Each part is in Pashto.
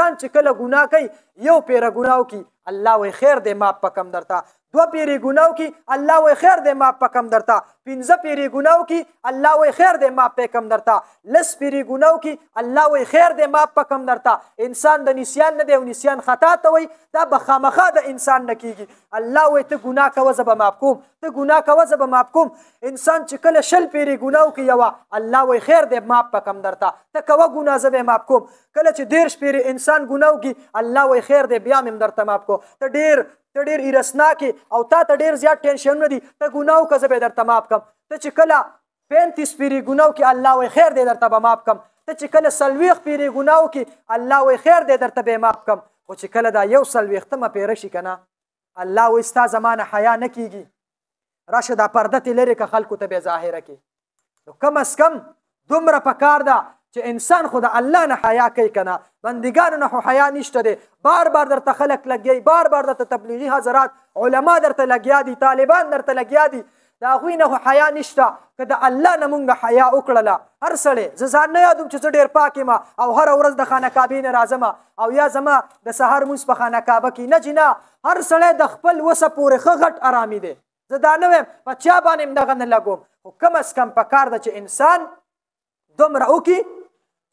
انسان چې کله ګناه کوي یو پیره ګناه وکړي الله وایي خیر دی ما په کم درته 2 پیرې ګناه وکړي الله وایي خیر دی ما په کم درته 15 پیرې ګناه وکړي الله وایي خیر دی ما په کم درته 10 پیرې ګناه وکړي الله وایي خیر دی ما په کم درته انسان د نسیان نه دی او نسیان خطا ته وایي دا به خامخا د انسان نه کېږي الله وایي ته ګناه کوه زه به معاف کوم ته ګناه کوه زه به معاف کوم انسان چې کله 10 پیرې ګناه وکړي یوه الله وایي خیر دی ما په کم درته ته کوه ګناه زه به معاف کوم کله چې 10 پیرې انسان ګناه وکړي الله وایي خیر دی بیا مې درته معاف کوم ته ډېر ایرسناکې او تا ته ډېر زیات ټینشنونه دي ته ګناه وکړه زه به یې درته معاف کړم ته چې کله 35 پیرې ګناه وکړي الله وایي خیر دی درته به معاف کړم ته چې کله 40 پیرې ګناه وکړي الله وایي خیر دی درته به یې معاف کړم خو چې کله دا 41مه پیره شي که نه الله وایي ستا زما نه حیا نه کېږي راشه دا پرده تې لرې که خلکو ته به یې ظاهره کړي نو کم از کم دومره پکار ده چې انسان خو د الله نه حیا کوي که نه بندګانو نه خو حیا نشته دی بار بار درته خلک لګیا بار بار درته تبلیغي حضرات علما درته لګیا دي طالبان درته لګیا دي د هغوی نه خو حیا نشته که د الله نه مونږ حیا وکړله هر سړی زه ځان نه یادوم چې زه ډېر پاک یم او هره ورځ د خانه کعبې نه راځم او یا زما د سهار مونځ په خانه کعبه کې نه چې نه هر سړی د خپل وسه پورې ښه غټ ارامي دی زه دا نه وایم په چا باندې هم دغه نه لګوم خو کم از کم پکار ده چې انسان دومره وکړي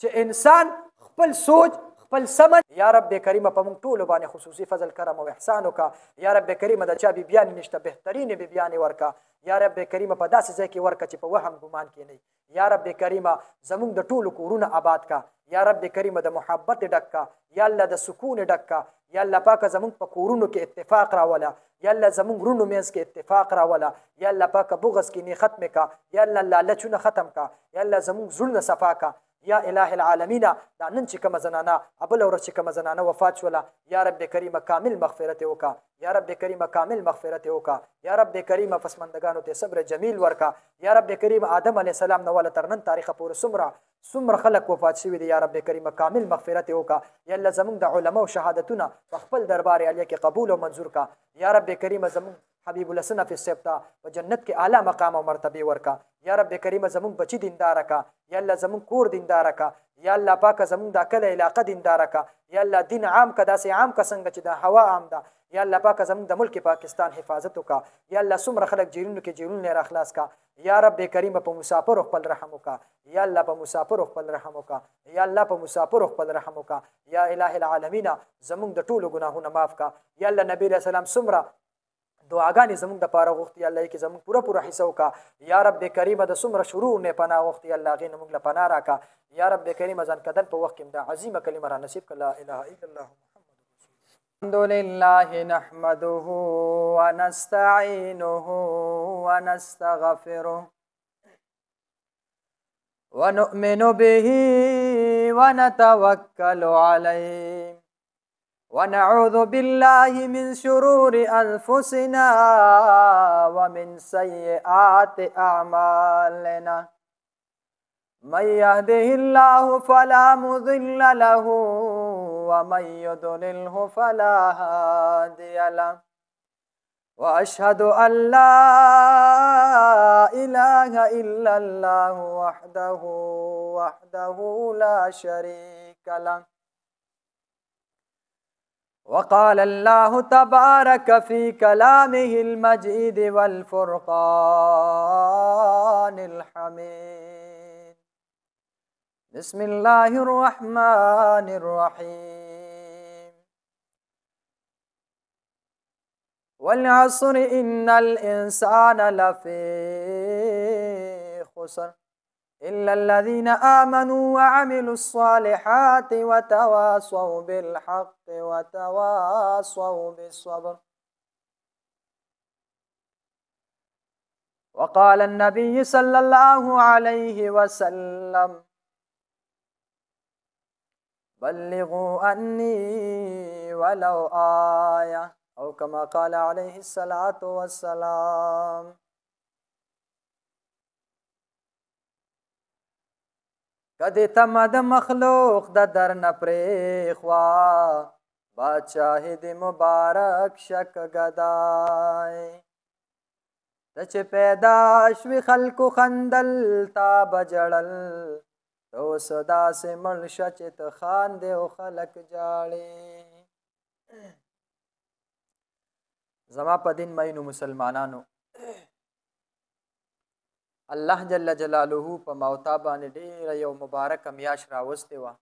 چې انسان خپل سوچ خپل سمن یا رب کریمه په موږ ټولو باندې خصوصي فضل کرم او احسان وکړه یا رب کریمه د چا بیبیانې نشته بهترینې بیبیانې ورکړه یا رب کریمه په داسې ځای کې ورکړه چې په وهم ګمان کې نه یا رب کریمه زموږ د ټولو کورونه آباد کا یا رب کریمه د محبت ډک کا یا الله د سکون ډک کا یا الله پاکه زموږ په کورونو کې اتفاق راوله یا الله زموږ رونو منځ کې اتفاق راوله یا الله پاکه بغض کې نه ختم کا یا الله لالچونه ختم کا یا الله زموږ زړونه صفا کا یا اله العالمین دا نن چې کومه زنانه بله ورځ چې کومه زنانه وفات شوله یا رب کریمه کامل مغفرت یې وکړه یا رب کریمه کامل مغفرت یې وکړه یا رب کریمه پسماندګانو ته صبر جمیل ورکړه یا رب کریمه آدم علیه السلام نه والا تر نن تاریخه پورې څومره خلک وفات شوي دي یا رب کریمه کامل مغفرت یې وکړه یا الله زموږ د علماو شهادتونه په خپل دربار عالیه کې قبول او منظور کا یا رب کریمه زموږ حبیب الحسن فی السبتا په جنت کې اعلی مقام او مرتبه ورکا یا رب کریمه زموږ بچی دیندار کا یا الله زموږ کور دیندار کا یا الله پاک زموږ د کله علاقه دیندار کا یا الله دین عام کا داسې عام کا څنګه چې د هوا عام ده یا الله پاک زموږ د ملک پاکستان حفاظت وکا یا الله څومره خلک جیرونو کې جیرون نه اخلاص کا یا رب کریمه په مسافر خپل رحم وکا یا الله په مسافر خپل رحم وکا یا الله په مسافر خپل رحم وکا یا الہ العالمین زموږ د ټولو ګناهونه معاف کا یا الله نبی رسول الله څومره دعاګانې زموږ د پاره غوښتي الله کې زموږ پوره حصہ وکا یا رب کریمه د څومره شروع نه پناه غوښتي الله غي موږ له پناه راکا یا رب کریمه ځان کدن په وخت کې د عظیمه کلمه را نصیب کړه لا اله الا الله الحمد لله نحمده ونستعينه ونستغفره ونؤمن به ونتوكل عليه ونعوذ بالله من شرور أنفسنا ومن سيئات أعمالنا من يهده الله فلا مضل له ومن يضلله فلا هادي له وأشهد أن لا إله إلا الله وحده لا شريك له وقال الله تبارك في كلامه المجيد والفرقان الحميد بسم الله الرحمن الرحيم والعصر إن الإنسان لفي خسر إلا الذين آمنوا وعملوا الصالحات وتواصوا بالحق وتواصوا بالصبر وقال النبي صلى الله عليه وسلم بلغوا عني ولو آية أو كما قال عليه الصلاة والسلام کدی تم د مخلوق د در نه پرېخوا بادشاهي د مبارک شک گدای ته چې پیدا شوي خلکو خندل تا بجړل تو صدا سے مړ شه چې ته خاندې او خلک جاړې. زما په دین مینو مسلمانانو، الله جل جلاله په موتا باندې ډېره یو مبارکه میاشت راوستې وه،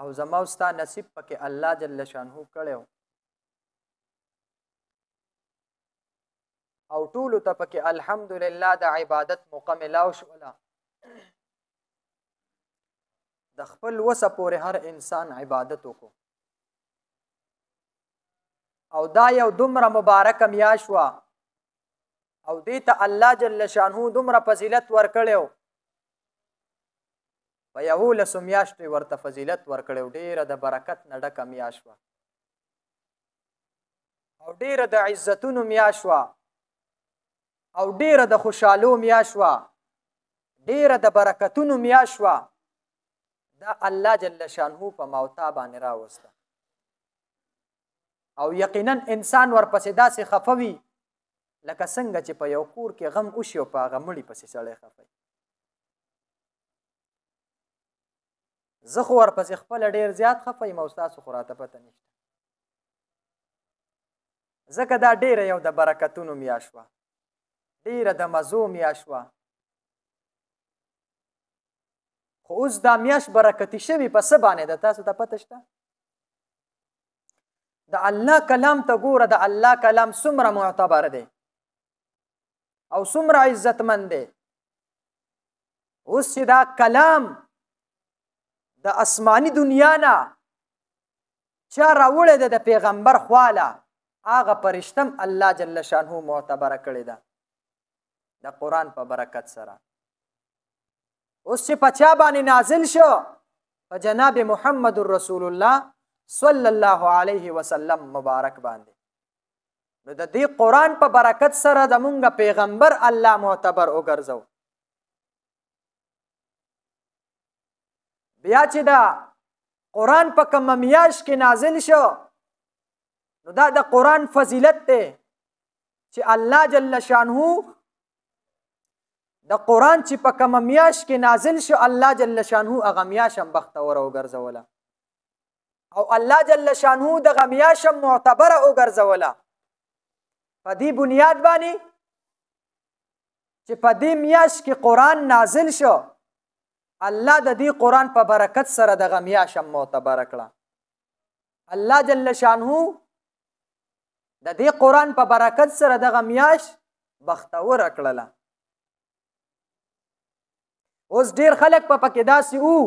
او زما او ستا نصیب پکې الله جل شانهو کړی و، او ټولو ته پکې الحمدلله د عبادت موقع ملاو شوله. د خپل وسه پورې هر انسان عبادت وکړو، او دا یو دومره مبارکه میاشت وه، او دې ته الله جل شانهو دومره فضیلت ورکړی و، په 11 میاشتې ورته فضیلت ورکړی و. ډېره د برکت نه ډکه میاشت وه، او ډېره د عزتونو میاشت وه، او ډېره د خوشحالو میاشت وه، ډېره د برکتونو میاشت وه. دا الله جل شانهو په موتا باندې راوسته، او یقینا انسان ورپسې داسې خفه وي لکه څنګه چې په یو کور کې غم وشي او په هغه مړي پسې سړی خفه وي. زه خو ورپسې خپله ډېر زیات خفه یم، او ستاسو خو راته پته نشته، ځکه دا ډېره یو د برکتونو میاشت وه، ډېره د مزو میاشت وه. خو اوس دا میاشت برکتي شوي په څه باندې ده تاسو ته پته شته؟ د الله کلام ته ګوره، د الله کلام څومره معتبر دی او څومره عزتمند دی. اوس چې دا کلام د آسماني دنیا نه چا راوړی دی د پیغمبر خواله، هغه فرشتم الله جل شانهو معتبره کړې ده د قرآن په برکت سره. اوس چې په چا باندې نازل شو، په جناب محمد رسول الله صلی الله علیه وسلم مبارک باندې، نو د دې قرآن په برکت سره زمونږ پیغمبر الله معتبر وګرځو. بیا چې دا قرآن په کومه میاشت کې نازل شو، نو دا د قرآن فضیلت دی چې الله جل شانهو د قرآن چې په کومه میاشت کې نازل شو، الله جل شانهو هغه میاشت هم بختوره وګرځوله، او الله جل شانهو دغه میاشت هم معتبره وګرځوله. په دې بنیاد باندې چې په دې میاشت کې قرآن نازل شو، الله د دې قرآن په برکت سره دغه میاشت هم معتبره کړه. الله جل شانهو د دې قرآن په برکت سره دغه میاشت بختوره کړله. اوس ډېر خلک په پکې داسې وو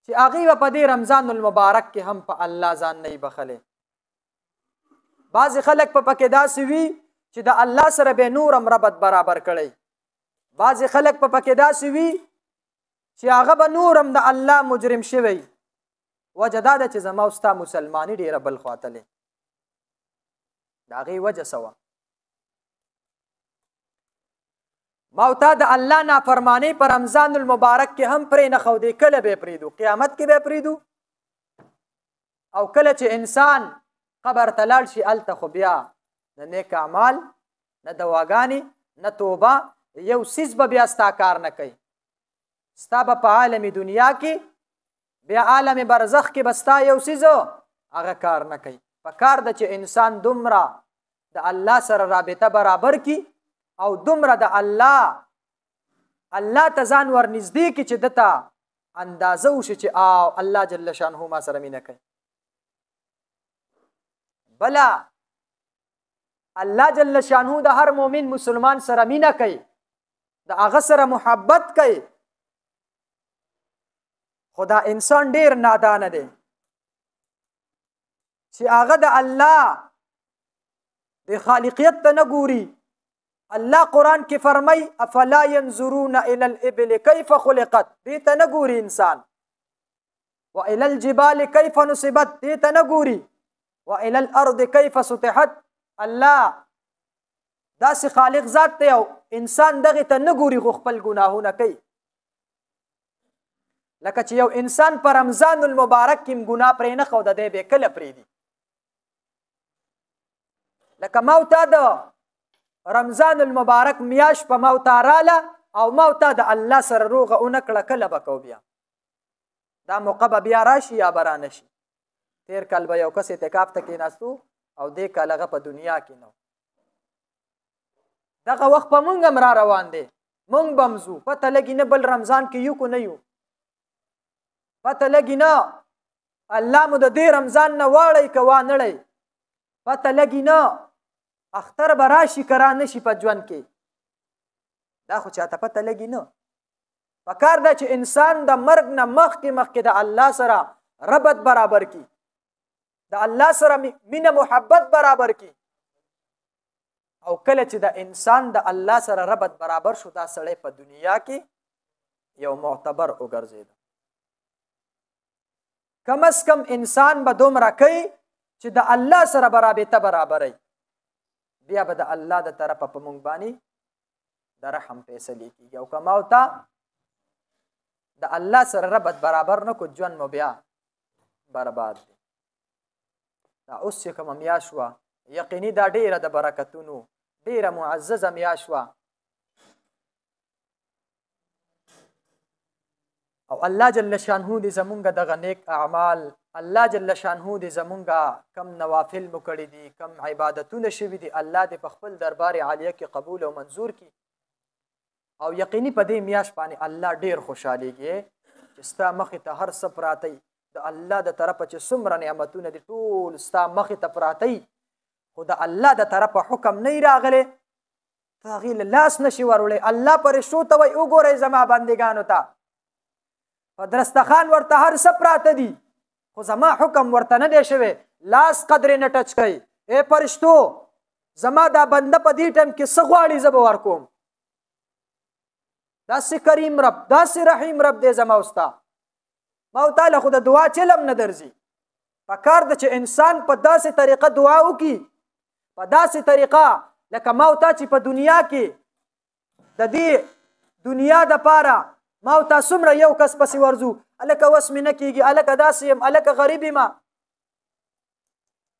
چې هغوی به په دې رمضان المبارک کې هم په الله ځان نه بخلی. بعضې خلک په پکې داسې وي چې د الله سره به نور هم ربط برابر کړی. بعضې خلک په پکې داسې وي چې هغه به نور هم د الله مجرم شوی. وجه دا ده چې زما او ستا مسلماني ډېره بل خواته دی. د هغې وجه څه وه؟ ما او تا د الله نافرمانی په رمضان المبارک کې هم پرې نه ښودې. کله به یې پرېږدو؟ قیامت کې به یې پرېږدو؟ او کله چې انسان قبر ته لاړ شي، هلته خو بیا نه نیک اعمال، نه دواګانې، نه توبه، یو څیز به بیا ستا کار نه کوي. ستا به په عالم دنیا کې، بیا عالم برزخ کې به ستا یو څیز هغه کار نه کوي. په کار ده چې انسان دومره د الله سره رابطه برابر کی، او دومره د الله ته ځان ورنږدې کړي چې دته اندازه وشي چې الله جل شانهو ما سره مینه کوي. بله الله جل شانهو د هر مؤمن مسلمان سره مینه کوي، د هغه سره محبت کوي. خو دا انسان ډېر نادانه دی چې هغه د الله د خالقیت ته نه ګوري. الله قرآن کې فرمای افلا ينظرون الى الابل كيف خلقت، دې ته نه ګوري انسان. والى الجبال كيف نصبت، دې ته نه ګوري. والى الارض كيف سطحت. الله داسې خالق ذات دی او انسان دغه ته نه ګوري، خو خپل ګناهونه کوي. لکه چې یو انسان په رمضان المبارک کې ګناه پرې نه ښوده، دی به کله پرېږدي؟ لکه ما او تا د رمضان المبارک میاش په موت رااله او موت د الله سره روغه اون کړه کله به کو بیا دا موقع به بیا راشي یا به رانشي تیر کال به یو کس اعتکاف ته کېناستو او دې کال هغه په دنیا کې نو دغه وخت په مونږ هم را روان دی مونږ به هم ځو پته لګي نه بل رمضان کې یو کو نه یو پته لګي نه الله مو د دې رمضان نه واړی که وانړی پته لګي نه اختر به راشي که رانشي په ژوند کې دا خو چاته پته لګي نه پکار ده چې انسان د مرګ نه مخکې د الله سره ربط برابر کی د الله سره مینه محبت برابر کی او کله چې د انسان د الله سره ربط برابر شو دا سړی په دنیا کې یو معتبر وګرځید کم از کم انسان به دومره کوي چې د الله سره رابطه برابري بیا به د الله د طرفه په مونږ باندې د رحم فیصلې کیږي او کما وتا د الله سره ربط برابر نه کو ژوند مو بیا برباد دی دا اوس چې کومه میاشت وه یقیني دا ډیره د برکتونو ډیره معززه میاشت وه او الله جل شانه دې زمونږ دغه نیک اعمال الله جل شانه دې زمونږ کم نوافل مو کړي دي کم عبادتونه شوي دي الله دې په خپل دربار عالیه کې قبول او منظور کړي او یقیني په دې میاشت باندې الله ډیر خوشحالیږي چې ستا مخې ته هر څه پراته د الله د طرفه چې څومره نعمتونه دي ټول ستا مخې ته پراته خو د الله د طرفه حکم نه راغلی ته هغې له لاس نشي وروړی الله فرشتو ته وایي وګورئ زما بندګانو ته په درستخان ورته هر څه پراته دي خو زما حکم ورته نه دی شوی لاس قدرې نه ټچ کوي ای فرشتو زما دا بنده په دې ټایم کې څه غواړي زه به ورکوم داسې کریم رب داسې رحیم رب دی زما ستا ما تعالی خو د دعا چلم نه درځي پکار ده چې انسان په داسې طریقه دعا وکړي په داسې طریقه لکه ما تا چې په دنیا کې د دې دنیا دپاره ما تا څومره یو کس پسې ورځو هلکه وس مې نه کېږي هلکه داسې یم هلکه غریب یم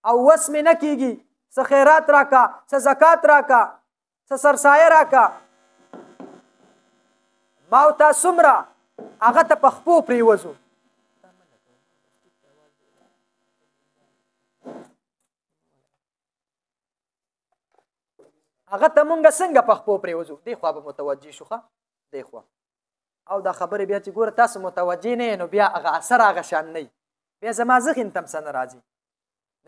او وس مې نه کېږي څه خیرات راکه څه زکات راکه څه سرسایه راکه ما تا څومره هغه ته په خپو پرېوځو هغه ته مونږ څنګه په خپو پرېوځو دې خوا به متوجه شو ښه دې خوا او دا خبرې بیا چې ګوره تاسو متوجه نه نو بیا هغه اثر هغه شان نه بیا زما ذهن ته هم څه نه راځي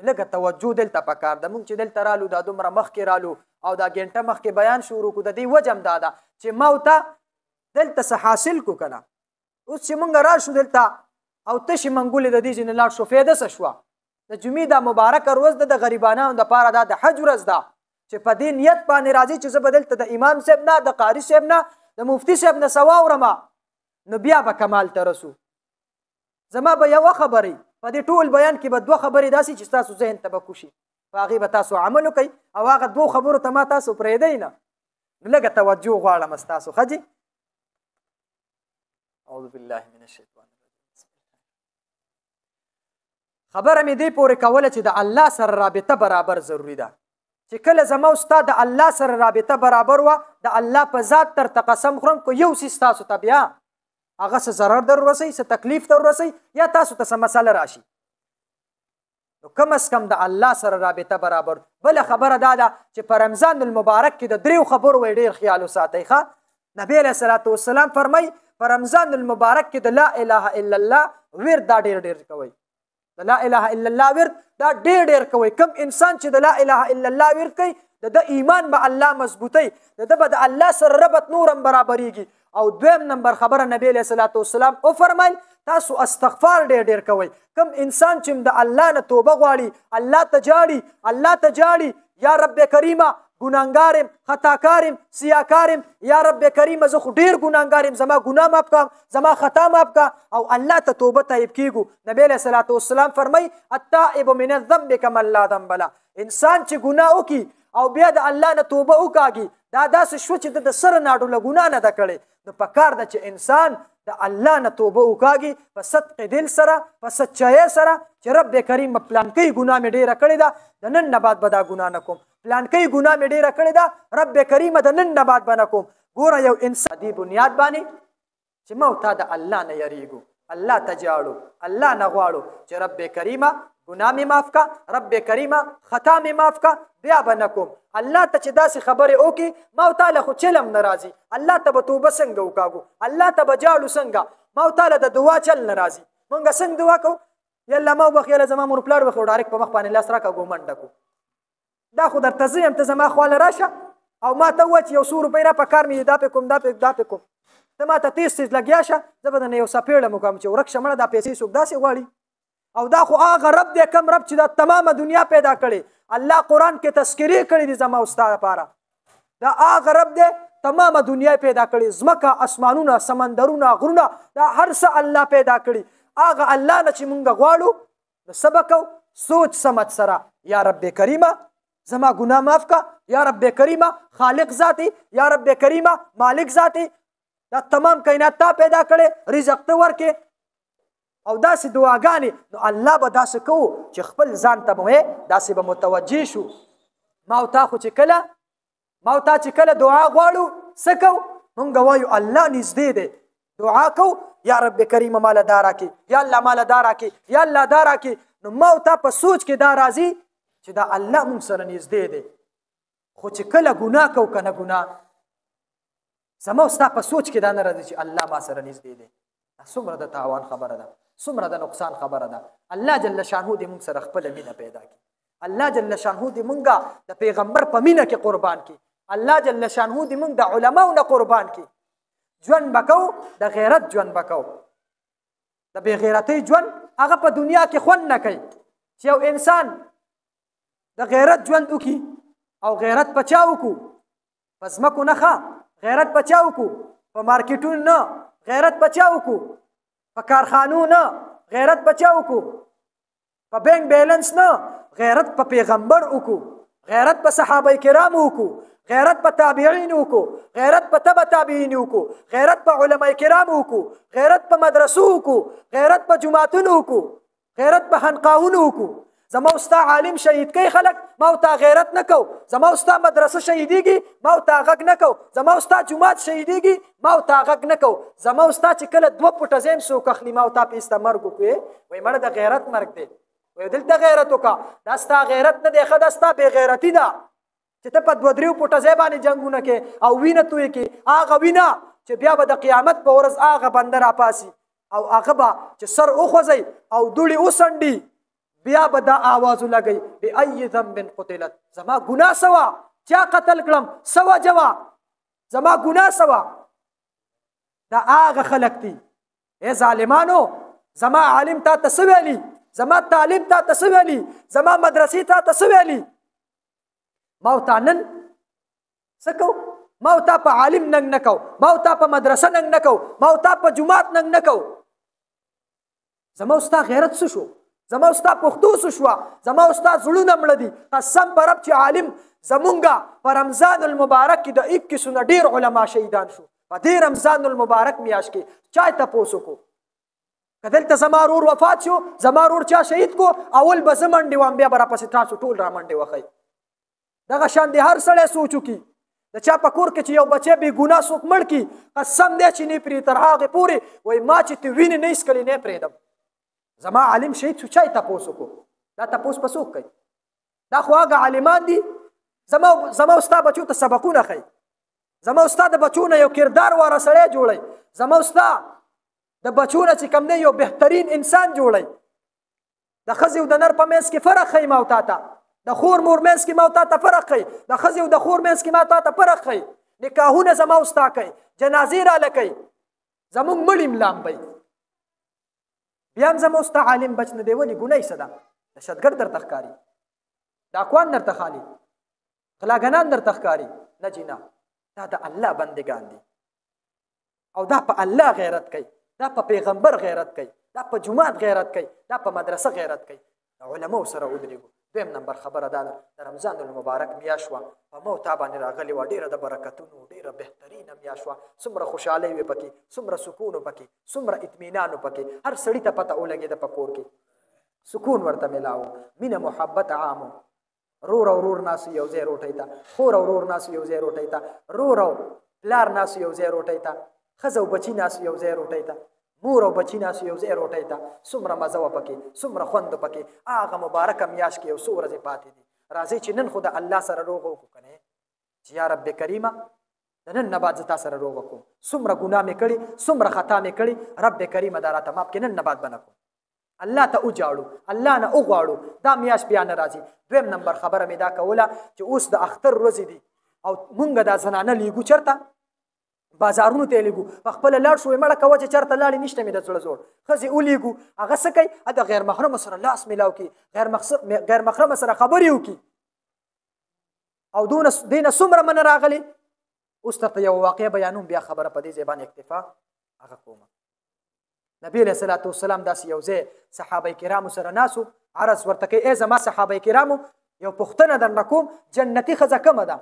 لږه توجه دلته پکار ده مونږ چې دلته رالو دا دومره مخکې رالو او دا ګنټه مخکې بیان شروع کړو د دې وجه هم دا ده چې ما ورته دلته څه حاصل کړو که نه اوس چې مونږ راشو دلته او تشې منګولې د دې ځینې لاړ شو فایده څه شوه د جمعې دا مبارکه ورځ ده د غریبانانو دپاره دا د حج ورځ ده چې په دې نیت باندې راځي چې زه به دلته د امام صاحب نه د قاري صاحب نه د مفتي صاحب نه څه واورم نو بیا به کمال ته رسو زما به یوه خبرې په دې ټول بیان کې به دوه خبرې داسې چې ستاسو ذهن ته به کوشي په هغې به تاسو عمل وکئ او هغه دوو خبرو ته ما تاسو پرېږدئ نه نو لږه توجه غواړم ستاسو ښه جي اعوذ بالله من الشیطان خبره مې دې پورې کوله چې د الله سره رابطه برابر ضروري ده چې کله زما او ستا د الله سره رابطه برابر وه د الله په ذات درته قسم خورم که یو څیز تاسو ته بیا هغه څه ضرر در ورسوي څه تکلیف در ورسوي یا تاسو ته څه مسله راشي نو کم از کم د الله سره رابطه برابر بله خبره دا ده چې په رمضان المبارک کې د دریو خبرو وی ډېر خیال وساتئ ښه نبی علیه الصلاة والسلام فرمایي په رمضان المبارک کې د لا اله الا الله ورد دا ډېر ډېر کوئ د لا اله الا الله ورد دا ډېر ډېر کوئ کم انسان چې د لا اله الا الله ورد کوي د ایمان به الله مضبوطوي د به د الله سره ربط نور هم برابریږي او دویم نمبر خبره نبی علیه الصلاة والسلام وفرمایل تاسو استغفار ډېر ډېر کوئ کم انسان چې د الله نه توبه غواړي الله ته جاړي یا رب کریمه ګناهګارم خطاکارم سیاکارم یا رب کریمه زه خو ډېر ګناهګارم زما ګناه ماف کا زما خطا ماف کا او الله ته توبه طیب کیږو نبی علیه الصلاة والسلام فرمایي التائب من الذنب کمن لا ذنب له انسان چې ګناه وکړي او بیا د الله نه توبه وکاږي دا داسې شو چې د سره ناډوله ګناه نه ده کړې نو پکار ده چې انسان د الله نه توبه وکاږي په صدق دل سره په سچایۍ سره چې رب کریم پلان کوي ګناه مې ډېره کړې ده د نن نه بعد به دا ګناه نه کوم پلان کوي ګناه مې ډیره کړې ده، رب کریم د نن نه بعد به نه کوم. ګوره یو انسان دې بنیاد باندې چې ما او تا د الله نه یریږو، الله ته جاړو، الله نه غواړو چې رب کریمه ګناه مې معاف کا، رب کریمه خطا مې معاف کا، بیا به نه کوم. الله ته چې داسې خبرې وکړي ما او تا له خو چلم نه راځي، الله ته به توبه څنګه وکاږو، الله ته به جاړو څنګه، ما او تا له د دعا چل نه راځي. مونږ څنګه دعا کوو؟ یا الله ما وبخښه، یا زما مور پلار وبخښه، ډایرکټ په مخ باندې لاس راکاږو منډه کو. دا خو درته زه یم، ته زما خواله راشه او ما ته ووایه چې یو 100 روپۍ را په کار مې دا پې کوم دا پې کوم، ته ما ته تیز تیز لګیا شه، زه به درنه یو څپېړه وکړم چې ورک شه مړه دا پیسې څوک داسې غواړي. او دا خو هغه رب دی کم رب چې دا تمامه دنیا پیدا کړې. الله قرآن کې تذکرې کړي دي زما او ستا لپاره. دا هغه رب دی تمامه دنیا پیدا کړي، ځمکه اسمانونه سمندرونه غرونه دا هر څه الله پیدا کړي. هغه الله نه چې مونږ غواړو نو څه به کوو؟ سوچ سمج سره یا رب کریمه زما ګناه معاف کا، یا رب کریمه خالق ذاتی، یا رب کریمه مالک ذاتی، دا تمام کائنات تا پیدا کړي، رزق ته ورکې او داسې دعاګانې. نو الله به داسې کوو چې خپل ځان ته به داسې به متوجه شو. ما او تا خو چې کله ما او تا چې کله دعا غواړو څه کوو؟ مونږ وایو الله نږدې دی، دعا کوو یا رب کریمه ماله دا راکړي، یا الله ماله دا راکړي، یا الله دا راکړي. نو ما او تا په سوچ کې دا راځي چې دا الله مونږ سره نږدې دی. خو چې کله ګناه کوو که نه ګناه، زما او ستا په سوچ کې دا نه راځي چې الله ما سره نږدې دی. څومره د تاوان خبره ده، څومره د نقصان خبره ده. الله جل شانه دې مونږ سره خپله مینه پیدا کړي، الله جل شانه دې مونږه د پیغمبر په مینه کې قربان کړي، الله جل شانه دې مونږ د علماو نه قربان کړي. ژوند به کوو د غیرت ژوند به کوو، د بې غیرتۍ ژوند هغه په دنیا کې خوند نه کوي. چې یو انسان د غیرت ژوند وکړي او غیرت په چا وکړو؟ په ځمکو نه ښه، غیرت په چا وکړو؟ په مارکیټونو نه، غیرت په چا وکړو؟ په کارخانو نه، غیرت په چا وکړو؟ په بینک بیلنس نه، غیرت په پیغمبر وکړو، غیرت په صحابه کرامو وکړو، غیرت په تابعین وکړو، غیرت په تبع تابعین وکړو، غیرت په علما کرامو وکړو، غیرت په مدرسو وکړو، غیرت په جماعتونو وکړو، غیرت په خانقاهونو وکړو. زما او ستا عالم شهید کوي خلک، ما او تا غیرت نه کوو. زما او ستا مدرسه شهیدیږي، ما او تا غږ نه کوو. زما او ستا جومات شهیدیږي، ما او تا غږ نه کوو. زما او ستا چې کله 2 فوټه ځیم څوک اخلي، ما او تا پیسته مرګ وکړو. وایي مړه د غیرت مرګ دی، وایي دلته غیرت وکړه. دا ستا غیرت نه دی ښه، دا ستا بې غیرتي ده چې ته په 2-3 فوټه ځای باندې جنګونه کې او وینه تویې کې. هغه وینه چې بیا به د قیامت په ورځ هغه بنده راپاسي او هغه به چې سر وخوځوي او دوړې وسنډي، بیا به دا آواز ولګوي بأي ذنب قتلت. زما ګناه څه وه؟ چا قتل کړم؟ څه وجه وه؟ زما ګناه څه وه؟ دا هغه خلک دي. ای ظالمانو، زما عالم تا ته څه ویلي؟ زما تعلیم تا ته څه ویلي؟ زما مدرسې تا ته څه ویلي؟ ما او تا نن څه کوو؟ ما او تا په عالم ننګ نه کوو، ما او تا په مدرسه ننګ نه کوو، ما او تا په جومات ننګ نه کوو. زما او ستا غیرت څه شو؟ زما او ستا پښتو څه شوه؟ زما او ستا زړونه مړه دي. قسم په رب چې عالم زمونږه په رمضان المبارک کې د 21 نه ډېر علما شهیدان شو. په دې رمضان المبارک میاشت کې چا تپوس وکړو که دلته زما ورور وفات شو، زما ورور چا شهید کو، اول به زه منډې وم، بیا به راپسې تاسو ټول را منډې وښئ. دغه شان د هر سړی سوچ وکړي. د چا په کور کې چې یو بچی بې ګناه څوک مړ کړي، قسم دی چې نه پرې تر هغې پورې وایي ما چې ته وینې نه ایسکلې نه پرېږدم. زما عالم شهید شو، چا یې تپوس وکړو؟ دا تپوس په څوک کوي؟ دا خو هغه عالمان دي. زما او ستا بچو ته سبقونه ښیي، زما او ستا د بچو نه یو کردار واره سړی جوړوي، زما او ستا د بچو نه چې کوم دی یو بهترین انسان جوړوي. د ښځې او د نر په منځ کې فرق ښیي ما او تا ته، د خور مور منځ کې ما او تا ته فرق ښیي، د ښځې او د خور منځ کې ما او تا ته فرق ښیي. نکاحونه زما او ستا کوي، جنازې راله کوي، زمونږ مړي ملامبوي. بیا هم زما او ستا عالم بچ نه دی. ولې ګناه یې څه ده؟ دهشتګرد درته ښکاري، ډاکوان درته ښکاري، غلاګنان درته ښکاري؟ نه جي نه، دا د الله بندګان دي او دا په الله غیرت کوي، دا په پیغمبر غیرت کوي، دا په جومات غیرت کوي، دا په مدرسه غیرت کوي. د علماو سره ودرېږو. دویم نمبر خبره دا ده، د رمضان المبارک میاشت وه، په ما او تا باندې راغلې وه، ډېره د برکتونو ډېره بهترینه میاشت وه. څومره خوشحالۍ وې پکې، څومره سکون و پکې، څومره اطمینان و پکې. هر سړي ته پته ولګېده په کور کې، سکون ورته میلاو، مینه محبت عام و. رور او رور ناس یو ځای روټۍ ته، خور او رور ناس یو ځای روټۍ ته، رور او پلار ناس یو ځای روټۍ ته، ښځه او بچي ناس یو ځای روټۍ ته، مور او بچی ناس یو ځای روټۍ ته. څومره مزه وه پکې، څومره خوند پکې. هغه مبارکه میاشت کې یو څو ورځې پاتې دي. راځئ چې نن خو د الله سره روغ وکړو که نه، چې یا رب کریمه د نن نه بعد زه تا سره روغ وکړو. څومره ګناه مې کړي، څومره خطا مې کړي، رب کریمه دا راته ماف کړي، نن نه بعد به نه کوم. الله ته وجاړو، الله نه وغواړو، دا میاشت بیا نه راځي. دویم نمبر خبره مې دا کوله چې اوس د اختر ورځې دي او مونږ دا زنانه لیږو چېرته؟ بازارونو ته یې لیږو. په خپله لاړ شو مړه کوه چې چېرته لاړې نشته مې د زړه زور. ښځې ولیږو، هغه څه کوي؟ د غیر محرمه سره لاس میلاو کړي، غیر محرمه سره خبرې وکړي. او دې نه څومره منه راغلې. اوس درته یو واقعه بیانوم، بیا خبره په دې ځای باندې اکتفا هغه کومه. نبی علیه الصلاة والسلام داسې یو ځای صحابه کرامو سره ناسو، عرض ورته کوي ای زما صحابه کرامو یو پوښتنه درنه کوم، جنتي ښځه کومه ده؟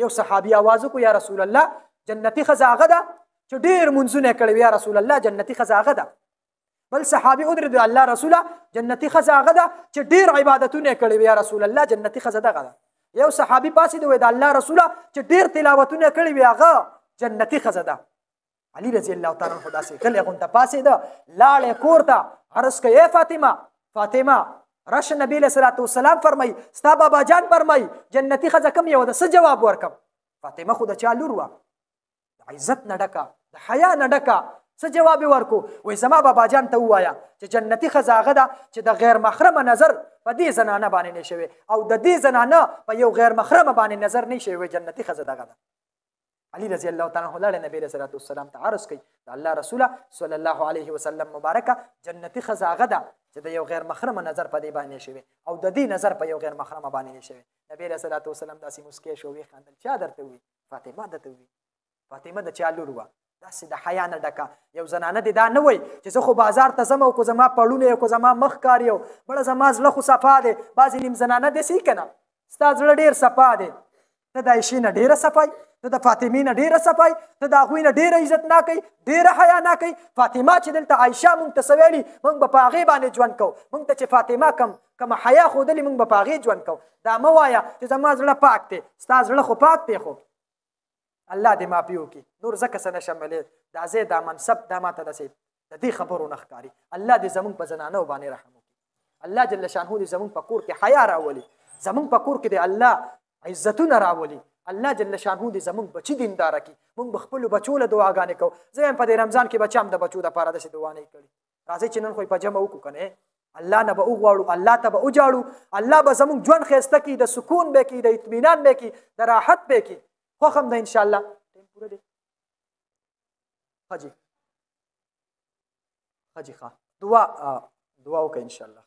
یو صحابي آواز وکړو یا رسول الله جنتي ښځه هغه ده چې ډېر منځونه یې کړي وي یا رسول الله جنتي ښځه هغه ده. بل صحابي ودرېد الله رسوله جنتي ښځه هغه ده چې ډېر عبادتونه یې کړي وي یا رسول الله جنتي ښځه دغه ده. یو صحابي پاسېد وویل د الله رسوله چې ډېر تلاوتونه یې کړي وي هغه جنتي ښځه ده. علي رضی الله تعالی عنه داسې غلی غونته پاسېده، لاړې کور ته، عرض کوي ای فاطمه راشه. نبی علیه الصلاة والسلام فرمایي ستا بابا جان فرمایي جنتي ښځه کوم یوه ده، څه جواب ورکړم؟ فاطمه خو د چا لور وه، د عزت نه ډکه، د حیا نه ډکه، څه جواب یې ورکړو؟ وایي زما بابا جان ته ووایه چې جنتي ښځه هغه ده چې د غیر محرمه نظر په دې زنانه باندې نه شوی او د دې زنانه په یو غیر محرمه باندې نظر نه شوی، جنتي ښځه دغه ده. علي رضی الله تعالی عنه لاړ نبی علیه الصلاة والسلام ته عرض کوي د الله رسوله صلی الله علیه وسلم مبارکه جنتي ښځه هغه ده چې د یو غیر محرمه نظر په دې باندې شوی او د دې نظر په یو غیر محرمه باندې نه شوی. نبی علیه الصلاة والسلام داسې مسکی شو ویې خندل. چا درته ووي؟ فاطمه درته ووي. فاطمه د چا لور وه؟ داسې د حیا نه ډکه یو زنانه دې دا نه وایي چې زه خو بازار ته ځم او که زما پړونه یو که زما مخ کاري او بړه زما زړه خو صفا دی. بعضې نیم زنانه داسې که نه ستا زړه ډېر صفا دی، ته د عایشې نه ډېره صفایي، ته د فاطمې نه ډېره صفایي، ته د هغوی نه ډېره عزتناکه یې، ډېره حیاناکه یې. فاطمه چې دلته عایشه مونږ ته څه ویلي مونږ به په هغې باندې ژوند کوو. مونږ ته چې فاطمه کومه حیا ښودلې مونږ به په هغې ژوند کوو. دا مه وایه چې زما زړه پاک دی، ستا زړه خو پاک دی، خو الله دې معافي وکړي. نور ځکه څه نشم ویلی، دا ځای دا منصب دا ماته داسې د دې خبرو نه ښکاري. الله دې زمونږ په زنانو باندې رحم وکړي. الله جل شانهو دې زمونږ په کور کې حیا راولي، زمونږ په کور کې دې الله عزتونه راولي. الله جل شانهو دې زمونږ بچي دینداره کړي. مونږ به خپلو بچو له دعاګانې کوو. زه یم په دې رمضان کې بچم د بچو دپاره داسې دعا نه کړي. راځئ چې نن خو یې په جمع وکړو که نه، الله نه به وغواړو، الله ته به وجاړو، الله به زمونږ ژوند ښایسته کړي، د سکون به کړي، د اطمینان به کړي، د راحت به کړي. خوښ هم ده انشاءالله. ټایم پوره دی ښه جي ښه جي ښه دعا وکړئ انشاءالله.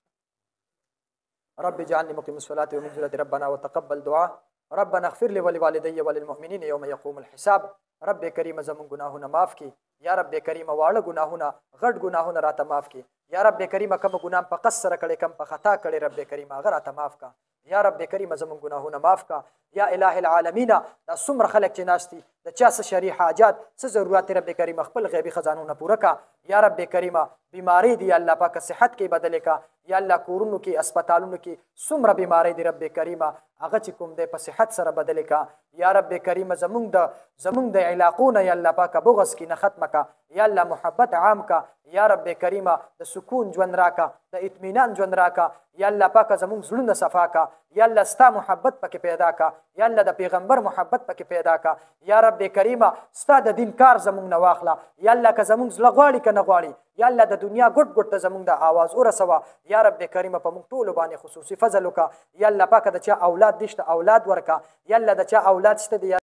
رب اجعلني مقيم الصلاة ومن ذريتي ربنا وتقبل دعاء ربنا اغفر لي ولوالدي وللمؤمنين يوم يقوم الحساب. رب کریم زمون گناهونه معاف کی یا رب کریم، واړه گناهونه غټ گناهونه راته معاف کی یا رب کریم. کوم ګناه په قصر کړي، کم په خطا کړي، رب کریم هغه راته معاف کا یا رب کریم. زمون گناهونه معاف کا یا الہ العالمین. دا څومره خلک چې ناشتي د چا څه شرعي حاجات څه ضرورت رب کریم خپل غیبي خزانونه پوره کا یا رب کریم. بیماری دی الله پاک صحت کې بدل کا یا الله، کورونو کې اسپیټالونو کې څومره بیماری دی رب کریم هغه چې کوم دی په صحت سره بدل کا یا رب کریم. زمونږ د علاقونه یا الله پاک بغض کې نه ختم کا یا الله، محبت عام کا یا رب کریم. د سکون ژوند راکا، د اطمینان ژوند راکا یا الله پاک. زمونږ زړونه صفا کا یا الله، ستا محبت پکې پیدا کا یا الله، د پیغمبر محبت پکې پیدا کا یا رب کریم. ستا د دین کار زمونږ نه واخله یا الله، که زمونږ زړه غواړي که نه غواړي یا الله، د دنیا ګوټ ګوټ ته زمونږ د آواز ورسوه یا رب کریم. په موږ ټولو باندې خصوصي فضل وکړه یا الله پاک. د چا اولاد نشته اولاد ورکا یا الله، د چا اولاد شته دی